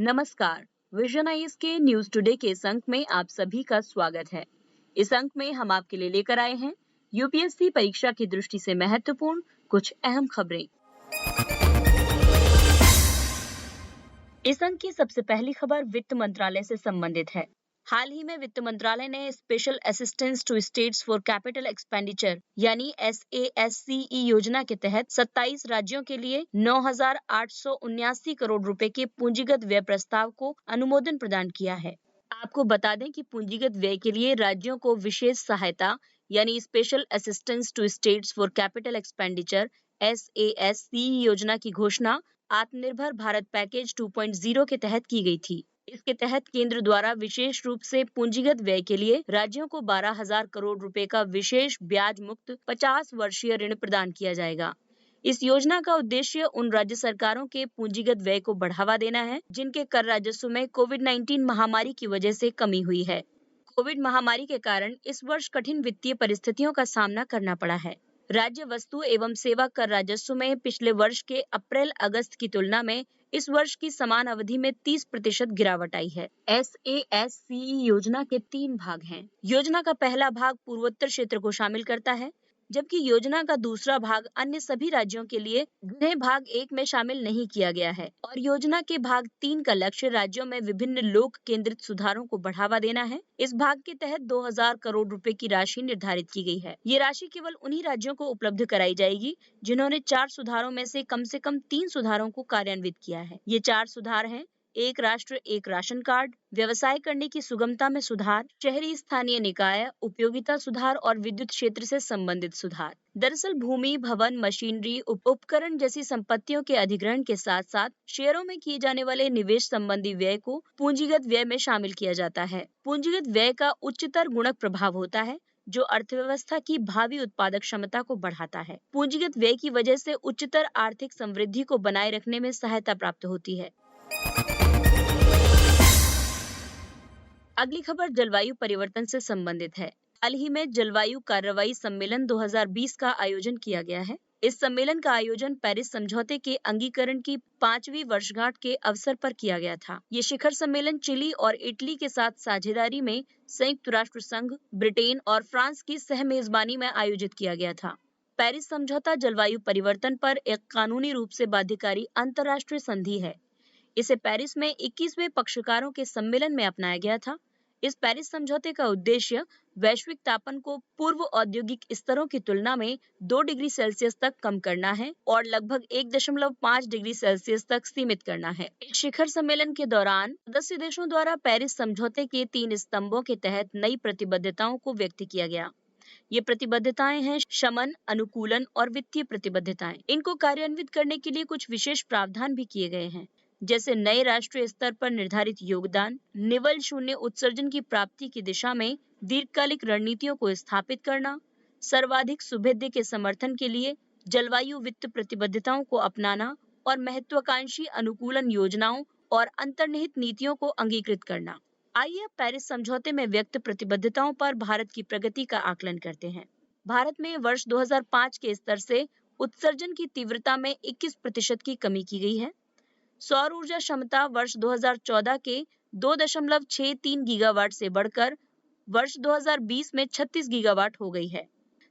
नमस्कार। विजनाइज के news today के इस अंक में आप सभी का स्वागत है। इस अंक में हम आपके लिए लेकर आए हैं यूपीएससी परीक्षा की दृष्टि से महत्वपूर्ण कुछ अहम खबरें। इस अंक की सबसे पहली खबर वित्त मंत्रालय से संबंधित है। हाल ही में वित्त मंत्रालय ने special assistance to states for capital expenditure यानी SASCE योजना के तहत 27 राज्यों के लिए 9,879 करोड़ रुपए के पूंजीगत व्यय प्रस्ताव को अनुमोदन प्रदान किया है। आपको बता दें कि पूंजीगत व्यय के लिए राज्यों को विशेष सहायता यानी special assistance to states for capital expenditure SASCE योजना की घोषणा आत्मनिर्भर भारत पैकेज 2.0 के तहत की गई थी। इसके तहत केंद्र द्वारा विशेष रूप से पूंजीगत व्यय के लिए राज्यों को 12,000 करोड़ रुपए का विशेष ब्याज मुक्त 50 वर्षीय ऋण प्रदान किया जाएगा। इस योजना का उद्देश्य उन राज्य सरकारों के पूंजीगत व्यय को बढ़ावा देना है जिनके कर राजस्व में कोविड-19 महामारी की वजह से कमी हुई है। कोविड महामारी के कारण इस वर्ष कठिन वित्तीय परिस्थितियों का सामना करना पड़ा है। राज्य वस्तु एवं सेवा कर राजस्व में पिछले वर्ष के अप्रैल-अगस्त की तुलना में इस वर्ष की समान अवधि में 30% गिरावट आई है। SASCE योजना के 3 भाग हैं। योजना का पहला भाग पूर्वोत्तर क्षेत्र को शामिल करता है, जबकि योजना का दूसरा भाग अन्य सभी राज्यों के लिए जिन्हें भाग 1 में शामिल नहीं किया गया है। और योजना के भाग 3 का लक्ष्य राज्यों में विभिन्न लोक केंद्रित सुधारों को बढ़ावा देना है। इस भाग के तहत 2,000 करोड़ रुपए की राशि निर्धारित की गई है। ये राशि केवल उन्हीं राज्यों को उपलब्ध कराई जाएगी जिन्होंने 4 सुधारों में से कम 3 सुधारों को कार्यान्वित किया है। ये 4 सुधार हैं: एक राष्ट्र एक राशन कार्ड, व्यवसाय करने की सुगमता में सुधार, शहरी स्थानीय निकाय, उपयोगिता सुधार और विद्युत क्षेत्र से संबंधित सुधार। दरअसल भूमि, भवन, मशीनरी, उपकरण जैसी संपत्तियों के अधिग्रहण के साथ साथ शेयरों में किए जाने वाले निवेश संबंधी व्यय को पूंजीगत व्यय में शामिल किया जाता है। पूंजीगत व्यय का उच्चतर गुणक प्रभाव होता है जो अर्थव्यवस्था की भावी उत्पादक क्षमता को बढ़ाता है। पूंजीगत व्यय की वजह से उच्चतर आर्थिक समृद्धि को बनाए रखने में सहायता प्राप्त होती है। अगली खबर जलवायु परिवर्तन से संबंधित है। हाल ही में जलवायु कार्रवाई सम्मेलन 2020 का आयोजन किया गया है। इस सम्मेलन का आयोजन पेरिस समझौते के अंगीकरण की 5वीं वर्षगांठ के अवसर पर किया गया था। ये शिखर सम्मेलन चिली और इटली के साथ साझेदारी में संयुक्त राष्ट्र संघ, ब्रिटेन और फ्रांस की सहमेजबानी में आयोजित किया गया था। पेरिस समझौता जलवायु परिवर्तन पर एक कानूनी रूप से बाध्यकारी अंतर्राष्ट्रीय संधि है। इसे पेरिस में 21वें पक्षकारों के सम्मेलन में अपनाया गया था। इस पेरिस समझौते का उद्देश्य वैश्विक तापन को पूर्व औद्योगिक स्तरों की तुलना में 2 डिग्री सेल्सियस तक कम करना है और लगभग 1.5 डिग्री सेल्सियस तक सीमित करना है। इस शिखर सम्मेलन के दौरान सदस्य देशों द्वारा पेरिस समझौते के 3 स्तंभों के तहत नई प्रतिबद्धताओं को व्यक्त किया गया। ये प्रतिबद्धताएं हैं शमन, अनुकूलन और वित्तीय प्रतिबद्धताएं। इनको कार्यान्वित करने के लिए कुछ विशेष प्रावधान भी किए गए हैं, जैसे नए राष्ट्रीय स्तर पर निर्धारित योगदान, निवल शून्य उत्सर्जन की प्राप्ति की दिशा में दीर्घकालिक रणनीतियों को स्थापित करना, सर्वाधिक सुभेद्य के समर्थन के लिए जलवायु वित्त प्रतिबद्धताओं को अपनाना और महत्वाकांक्षी अनुकूलन योजनाओं और अंतर्निहित नीतियों को अंगीकृत करना। आइए अब पेरिस समझौते में व्यक्त प्रतिबद्धताओं पर भारत की प्रगति का आकलन करते हैं। भारत में वर्ष 2005 के स्तर से उत्सर्जन की तीव्रता में 21% की कमी की गई है। सौर ऊर्जा क्षमता वर्ष 2014 के 2.63 गीगावाट से बढ़कर वर्ष 2020 में 36 गीगावाट हो गई है।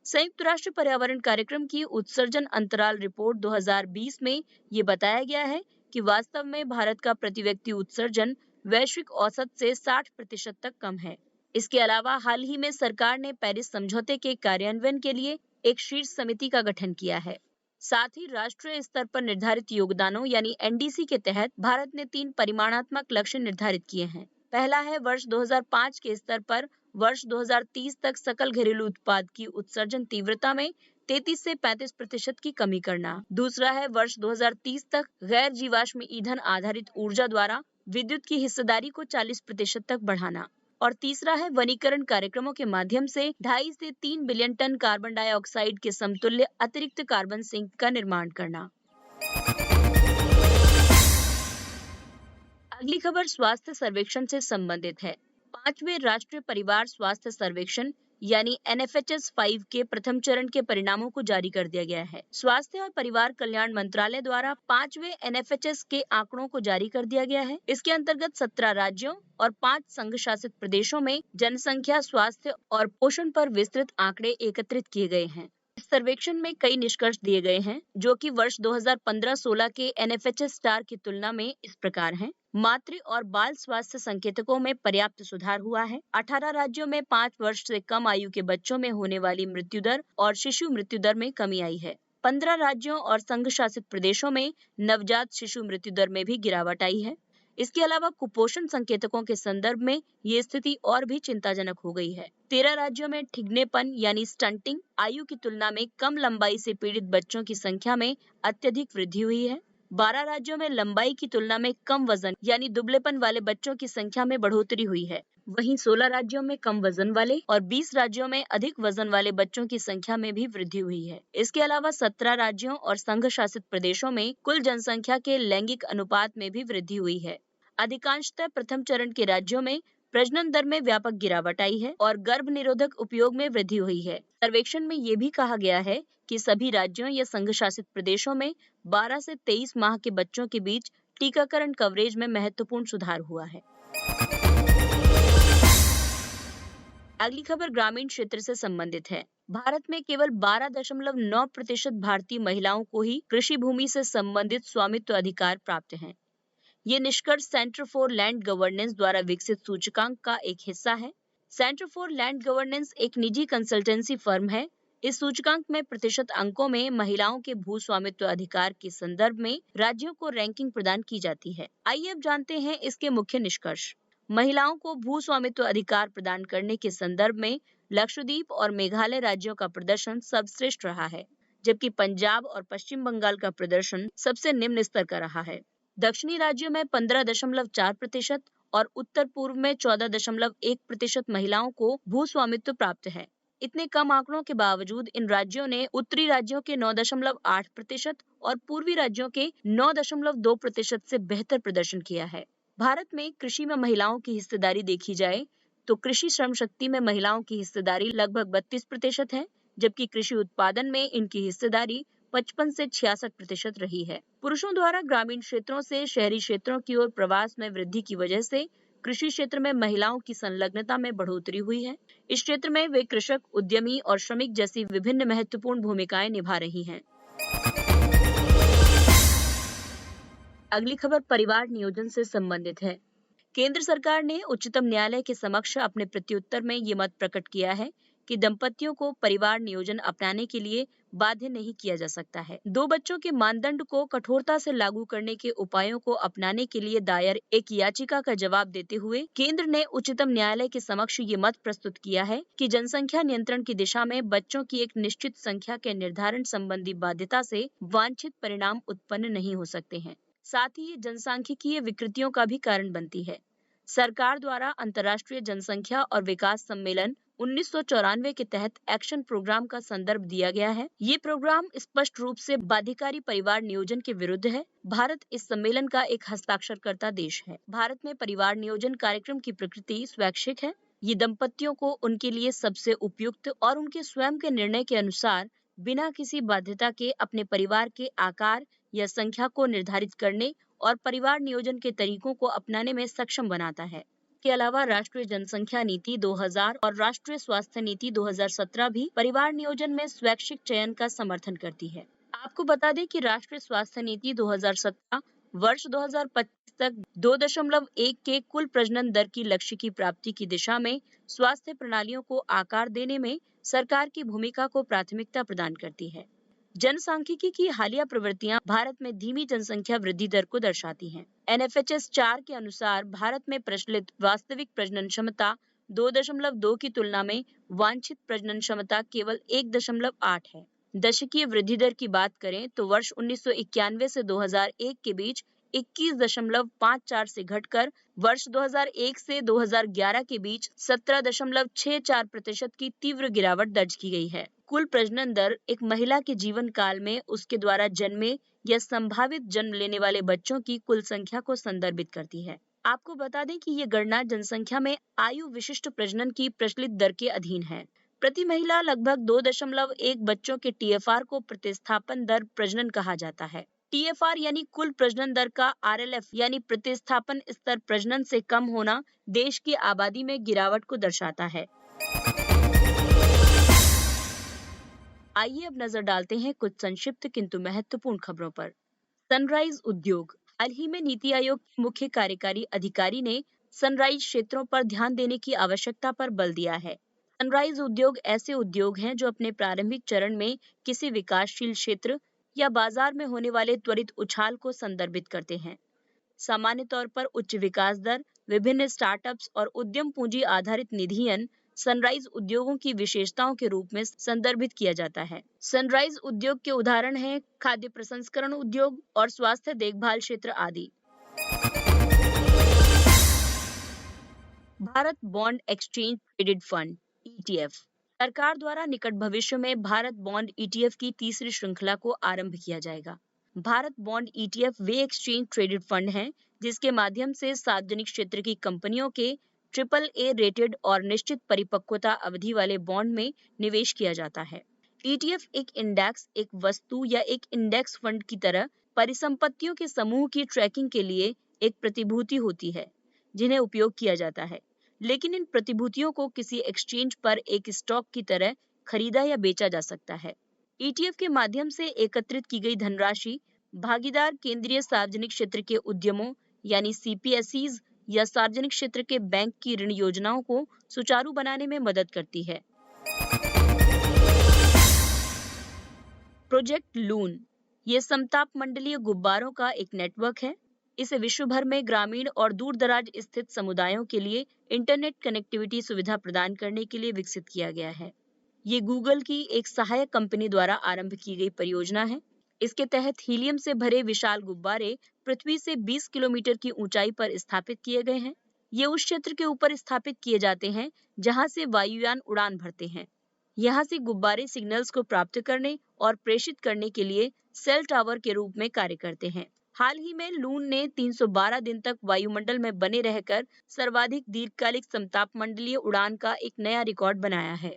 संयुक्त राष्ट्र पर्यावरण कार्यक्रम की उत्सर्जन अंतराल रिपोर्ट 2020 में ये बताया गया है कि वास्तव में भारत का प्रति व्यक्ति उत्सर्जन वैश्विक औसत से 60% तक कम है। इसके अलावा हाल ही में सरकार ने पेरिस समझौते के कार्यान्वयन के लिए एक शीर्ष समिति का गठन किया है। साथ ही राष्ट्रीय स्तर पर निर्धारित योगदानों यानी NDC के तहत भारत ने 3 परिमाणात्मक लक्ष्य निर्धारित किए हैं। पहला है वर्ष 2005 के स्तर पर वर्ष 2030 तक सकल घरेलू उत्पाद की उत्सर्जन तीव्रता में 33 से 35% की कमी करना। दूसरा है वर्ष 2030 तक गैर जीवाश्म ईंधन आधारित ऊर्जा द्वारा विद्युत की हिस्सेदारी को 40% तक बढ़ाना। और तीसरा है वनीकरण कार्यक्रमों के माध्यम से 2.5 से 3 बिलियन टन कार्बन डाइऑक्साइड के समतुल्य अतिरिक्त कार्बन सिंक का निर्माण करना। अगली खबर स्वास्थ्य सर्वेक्षण से संबंधित है। 5वें राष्ट्रीय परिवार स्वास्थ्य सर्वेक्षण यानी NFHS 5 के प्रथम चरण के परिणामों को जारी कर दिया गया है। स्वास्थ्य और परिवार कल्याण मंत्रालय द्वारा 5वें NFHS के आंकड़ों को जारी कर दिया गया है। इसके अंतर्गत 17 राज्यों और 5 संघ शासित प्रदेशों में जनसंख्या, स्वास्थ्य और पोषण पर विस्तृत आंकड़े एकत्रित किए गए हैं। इस सर्वेक्षण में कई निष्कर्ष दिए गए हैं, जो कि वर्ष 2015-16 के NFHS स्टार की तुलना में इस प्रकार हैं। मातृ और बाल स्वास्थ्य संकेतकों में पर्याप्त सुधार हुआ है। 18 राज्यों में 5 वर्ष से कम आयु के बच्चों में होने वाली मृत्यु दर और शिशु मृत्यु दर में कमी आई है। 15 राज्यों और संघ शासित प्रदेशों में नवजात शिशु मृत्यु दर में भी गिरावट आई है। इसके अलावा कुपोषण संकेतकों के संदर्भ में ये स्थिति और भी चिंताजनक हो गई है। 13 राज्यों में ठिगनेपन यानी स्टंटिंग, आयु की तुलना में कम लंबाई से पीड़ित बच्चों की संख्या में अत्यधिक वृद्धि हुई है। 12 राज्यों में लंबाई की तुलना में कम वजन यानी दुबलेपन वाले बच्चों की संख्या में बढ़ोतरी हुई है। वहीं 16 राज्यों में कम वजन वाले और 20 राज्यों में अधिक वजन वाले बच्चों की संख्या में भी वृद्धि हुई है। इसके अलावा 17 राज्यों और संघ शासित प्रदेशों में कुल जनसंख्या के लैंगिक अनुपात में भी वृद्धि हुई है। अधिकांशतः प्रथम चरण के राज्यों में प्रजनन दर में व्यापक गिरावट आई है और गर्भ निरोधक उपयोग में वृद्धि हुई है। सर्वेक्षण में ये भी कहा गया है कि सभी राज्यों या संघ शासित प्रदेशों में 12 से 23 माह के बच्चों के बीच टीकाकरण कवरेज में महत्वपूर्ण सुधार हुआ है। अगली खबर ग्रामीण क्षेत्र से संबंधित है। भारत में केवल 12.9% भारतीय महिलाओं को ही कृषि भूमि से संबंधित स्वामित्व अधिकार प्राप्त हैं। ये निष्कर्ष सेंटर फॉर लैंड गवर्नेंस द्वारा विकसित सूचकांक का एक हिस्सा है। सेंटर फॉर लैंड गवर्नेंस एक निजी कंसल्टेंसी फर्म है। इस सूचकांक में प्रतिशत अंकों में महिलाओं के भू स्वामित्व अधिकार के संदर्भ में राज्यों को रैंकिंग प्रदान की जाती है। आइए अब जानते हैं इसके मुख्य निष्कर्ष। महिलाओं को भू स्वामित्व अधिकार प्रदान करने के संदर्भ में लक्षद्वीप और मेघालय राज्यों का प्रदर्शन सर्वश्रेष्ठ रहा है, जबकि पंजाब और पश्चिम बंगाल का प्रदर्शन सबसे निम्न स्तर का रहा है। दक्षिणी राज्यों में 15.4% और उत्तर पूर्व में 14.1% महिलाओं को भू स्वामित्व प्राप्त है। इतने कम आंकड़ों के बावजूद इन राज्यों ने उत्तरी राज्यों के 9.8% और पूर्वी राज्यों के 9.2% से बेहतर प्रदर्शन किया है। भारत में कृषि में महिलाओं की हिस्सेदारी देखी जाए तो कृषि श्रम शक्ति में महिलाओं की हिस्सेदारी लगभग 32% है, जबकि कृषि उत्पादन में इनकी हिस्सेदारी 55 से 66% रही है। पुरुषों द्वारा ग्रामीण क्षेत्रों से शहरी क्षेत्रों की ओर प्रवास में वृद्धि की वजह से कृषि क्षेत्र में महिलाओं की संलग्नता में बढ़ोतरी हुई है। इस क्षेत्र में वे कृषक, उद्यमी और श्रमिक जैसी विभिन्न महत्वपूर्ण भूमिकाएं निभा रही हैं। अगली खबर परिवार नियोजन से संबंधित है। केंद्र सरकार ने उच्चतम न्यायालय के समक्ष अपने प्रत्युत्तर में ये मत प्रकट किया है कि दंपतियों को परिवार नियोजन अपनाने के लिए बाध्य नहीं किया जा सकता है। 2 बच्चों के मानदंड को कठोरता से लागू करने के उपायों को अपनाने के लिए दायर एक याचिका का जवाब देते हुए केंद्र ने उच्चतम न्यायालय के समक्ष ये मत प्रस्तुत किया है कि जनसंख्या नियंत्रण की दिशा में बच्चों की एक निश्चित संख्या के निर्धारण संबंधी बाध्यता से वांछित परिणाम उत्पन्न नहीं हो सकते हैं। साथ ही ये जनसांख्यिकीय विकृतियों का भी कारण बनती है। सरकार द्वारा अंतर्राष्ट्रीय जनसंख्या और विकास सम्मेलन 1994 के तहत एक्शन प्रोग्राम का संदर्भ दिया गया है। ये प्रोग्राम स्पष्ट रूप से बाध्यकारी परिवार नियोजन के विरुद्ध है। भारत इस सम्मेलन का एक हस्ताक्षरकर्ता देश है। भारत में परिवार नियोजन कार्यक्रम की प्रकृति स्वैच्छिक है। ये दंपतियों को उनके लिए सबसे उपयुक्त और उनके स्वयं के निर्णय के अनुसार बिना किसी बाध्यता के अपने परिवार के आकार या संख्या को निर्धारित करने और परिवार नियोजन के तरीकों को अपनाने में सक्षम बनाता है। के अलावा राष्ट्रीय जनसंख्या नीति 2000 और राष्ट्रीय स्वास्थ्य नीति 2017 भी परिवार नियोजन में स्वैच्छिक चयन का समर्थन करती है। आपको बता दें कि राष्ट्रीय स्वास्थ्य नीति 2017 वर्ष 2025 तक 2.1 के कुल प्रजनन दर की लक्ष्य की प्राप्ति की दिशा में स्वास्थ्य प्रणालियों को आकार देने में सरकार की भूमिका को प्राथमिकता प्रदान करती है। जनसांख्यिकी की हालिया प्रवृत्तियां भारत में धीमी जनसंख्या वृद्धि दर को दर्शाती हैं। NFHS 4 के अनुसार भारत में प्रचलित वास्तविक प्रजनन क्षमता 2.2 की तुलना में वांछित प्रजनन क्षमता केवल 1.8 है। दशकीय वृद्धि दर की बात करें तो वर्ष 1991 से 2001 के बीच 21.54 से घटकर वर्ष 2001 से 2011 के बीच 17.64% की तीव्र गिरावट दर्ज की गई है। कुल प्रजनन दर एक महिला के जीवन काल में उसके द्वारा जन्मे या संभावित जन्म लेने वाले बच्चों की कुल संख्या को संदर्भित करती है। आपको बता दें कि ये गणना जनसंख्या में आयु विशिष्ट प्रजनन की प्रचलित दर के अधीन है। प्रति महिला लगभग 2.1 बच्चों के टीएफआर को प्रतिस्थापन दर प्रजनन कहा जाता है। टीएफआर यानी कुल प्रजनन दर का आरएलएफ यानी प्रतिस्थापन स्तर प्रजनन से कम होना देश की आबादी में गिरावट को दर्शाता है। आइए अब नजर डालते हैं कुछ संक्षिप्त किंतु महत्वपूर्ण खबरों पर। सनराइज उद्योग। हाल ही में नीति आयोग के मुख्य कार्यकारी अधिकारी ने सनराइज क्षेत्रों पर ध्यान देने की आवश्यकता पर बल दिया है। सनराइज उद्योग ऐसे उद्योग हैं जो अपने प्रारंभिक चरण में किसी विकासशील क्षेत्र या बाजार में होने वाले त्वरित उछाल को संदर्भित करते हैं। सामान्य तौर पर उच्च विकास दर, विभिन्न स्टार्टअप्स और उद्यम पूंजी आधारित निधियन सनराइज उद्योगों की विशेषताओं के रूप में संदर्भित किया जाता है। सनराइज उद्योग के उदाहरण हैं खाद्य प्रसंस्करण उद्योग और स्वास्थ्य देखभाल क्षेत्र आदि। Bharat bond exchange traded fund (ETF) सरकार द्वारा निकट भविष्य में भारत बॉन्ड ईटीएफ की तीसरी श्रृंखला को आरंभ किया जाएगा। भारत बॉन्ड ईटीएफ वे एक्सचेंज ट्रेडेड फंड है जिसके माध्यम से सार्वजनिक क्षेत्र की कंपनियों के AAA रेटेड और निश्चित परिपक्वता अवधि वाले बॉन्ड में निवेश किया जाता है। ईटीएफ एक इंडेक्स, एक वस्तु या एक इंडेक्स फंड की तरह परिसंपत्तियों के समूह की ट्रैकिंग के लिए एक प्रतिभूति होती है जिन्हें उपयोग किया जाता है, लेकिन इन प्रतिभूतियों को किसी एक्सचेंज पर एक स्टॉक की तरह खरीदा या बेचा जा सकता है। ईटीएफ के माध्यम से एकत्रित की गई धनराशि भागीदार केंद्रीय सार्वजनिक क्षेत्र के उद्यमों यानी सीपीएसईज या सार्वजनिक क्षेत्र के बैंक की ऋण योजनाओं को सुचारू बनाने में मदद करती है। प्रोजेक्ट लून ये समताप मंडलीय गुब्बारों का एक नेटवर्क है। इसे विश्व भर में ग्रामीण और दूर दराज स्थित समुदायों के लिए इंटरनेट कनेक्टिविटी सुविधा प्रदान करने के लिए विकसित किया गया है। ये गूगल की एक सहायक कंपनी द्वारा आरंभ की गई परियोजना है। इसके तहत हीलियम से भरे विशाल गुब्बारे पृथ्वी से 20 किलोमीटर की ऊंचाई पर स्थापित किए गए हैं। ये उस क्षेत्र के ऊपर स्थापित किए जाते हैं जहां से वायुयान उड़ान भरते हैं। यहाँ से गुब्बारे सिग्नल्स को प्राप्त करने और प्रेषित करने के लिए सेल टावर के रूप में कार्य करते हैं। हाल ही में लून ने 312 दिन तक वायुमंडल में बने रहकर सर्वाधिक दीर्घकालिक समताप मंडलीय उड़ान का एक नया रिकॉर्ड बनाया है।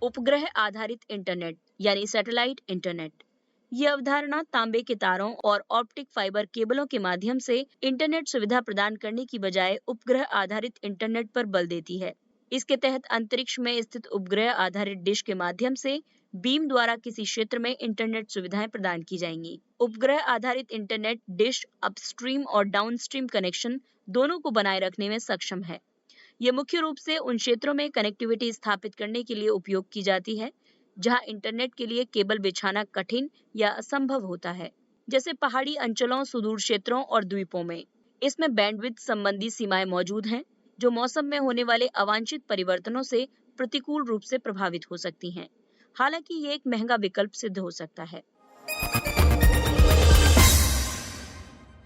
उपग्रह आधारित इंटरनेट यानी सैटेलाइट इंटरनेट। ये अवधारणा तांबे के तारों और ऑप्टिक फाइबर केबलों के माध्यम से इंटरनेट सुविधा प्रदान करने की बजाय उपग्रह आधारित इंटरनेट पर बल देती है। इसके तहत अंतरिक्ष में स्थित उपग्रह आधारित डिश के माध्यम से बीम द्वारा किसी क्षेत्र में इंटरनेट सुविधाएं प्रदान की जाएंगी। उपग्रह आधारित इंटरनेट डिश अपस्ट्रीम और डाउनस्ट्रीम कनेक्शन दोनों को बनाए रखने में सक्षम है। ये मुख्य रूप से उन क्षेत्रों में कनेक्टिविटी स्थापित करने के लिए उपयोग की जाती है जहां इंटरनेट के लिए केबल बिछाना कठिन या असंभव होता है, जैसे पहाड़ी अंचलों, सुदूर क्षेत्रों और द्वीपों में। इसमें बैंडविड्थ संबंधी सीमाएं मौजूद हैं जो मौसम में होने वाले अवांछित परिवर्तनों से प्रतिकूल रूप से प्रभावित हो सकती हैं। हालांकि ये एक महंगा विकल्प सिद्ध हो सकता है।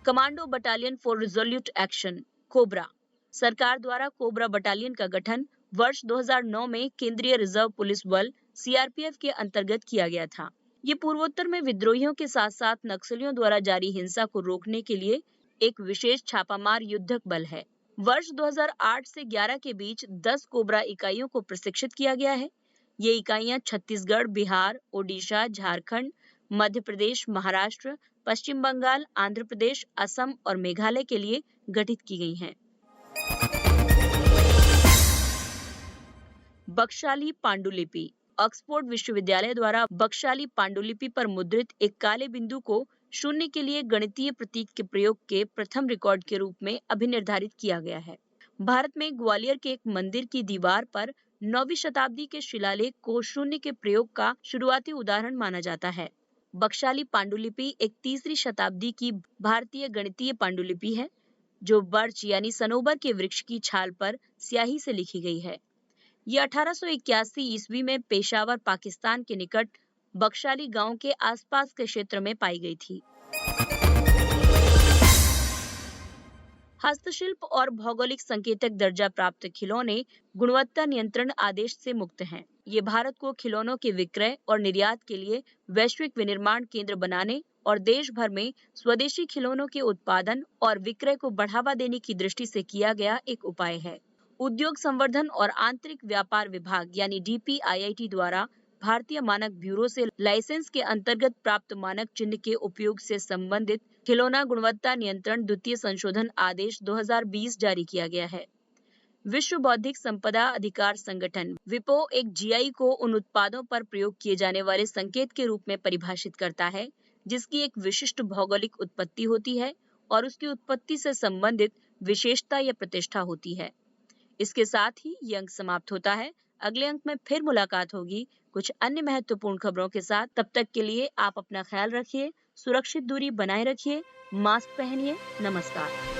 Commando battalion for resolute action cobra. सरकार द्वारा कोबरा बटालियन का गठन वर्ष 2009 में केंद्रीय रिजर्व पुलिस बल सीआरपीएफ के अंतर्गत किया गया था। ये पूर्वोत्तर में विद्रोहियों के साथ साथ नक्सलियों द्वारा जारी हिंसा को रोकने के लिए एक विशेष छापामार युद्धक बल है। वर्ष 2008 से 11 के बीच 10 कोबरा इकाइयों को प्रशिक्षित किया गया है। ये इकाइयां छत्तीसगढ़, बिहार, ओडिशा, झारखंड, मध्य प्रदेश, महाराष्ट्र, पश्चिम बंगाल, आंध्र प्रदेश, असम और मेघालय के लिए गठित की गई हैं। बकशाली पांडुलिपि। ऑक्सफोर्ड विश्वविद्यालय द्वारा बकशाली पांडुलिपि पर मुद्रित एक काले बिंदु को शून्य के लिए गणितीय प्रतीक के प्रयोग के प्रथम रिकॉर्ड के रूप में अभिनिर्धारित किया गया है। भारत में ग्वालियर के एक मंदिर की दीवार पर 9वीं शताब्दी के शिलालेख को शून्य के प्रयोग का शुरुआती उदाहरण माना जाता है। बकशाली पांडुलिपि एक 3री शताब्दी की भारतीय गणितीय पांडुलिपि है जो बर्च यानी सनोबर के वृक्ष की छाल पर स्याही से लिखी गई है। ये 1881 ईस्वी में पेशावर, पाकिस्तान के निकट बकशाली गांव के आसपास के क्षेत्र में पाई गई थी। हस्तशिल्प और भौगोलिक संकेतक दर्जा प्राप्त खिलौने गुणवत्ता नियंत्रण आदेश से मुक्त हैं। ये भारत को खिलौनों के विक्रय और निर्यात के लिए वैश्विक विनिर्माण केंद्र बनाने और देश भर में स्वदेशी खिलौनों के उत्पादन और विक्रय को बढ़ावा देने की दृष्टि से किया गया एक उपाय है। उद्योग संवर्धन और आंतरिक व्यापार विभाग यानी DPIIT द्वारा भारतीय मानक ब्यूरो से लाइसेंस के अंतर्गत प्राप्त मानक चिन्ह के उपयोग से संबंधित खिलौना गुणवत्ता नियंत्रण द्वितीय संशोधन आदेश 2020 जारी किया गया है। विश्व बौद्धिक संपदा अधिकार संगठन विपो एक GI को उन उत्पादों पर प्रयोग किए जाने वाले संकेत के रूप में परिभाषित करता है जिसकी एक विशिष्ट भौगोलिक उत्पत्ति होती है और उसकी उत्पत्ति से संबंधित विशेषता या प्रतिष्ठा होती है। इसके साथ ही ये अंक समाप्त होता है। अगले अंक में फिर मुलाकात होगी कुछ अन्य महत्वपूर्ण खबरों के साथ। तब तक के लिए आप अपना ख्याल रखिए, सुरक्षित दूरी बनाए रखिए, मास्क पहनिए। नमस्कार।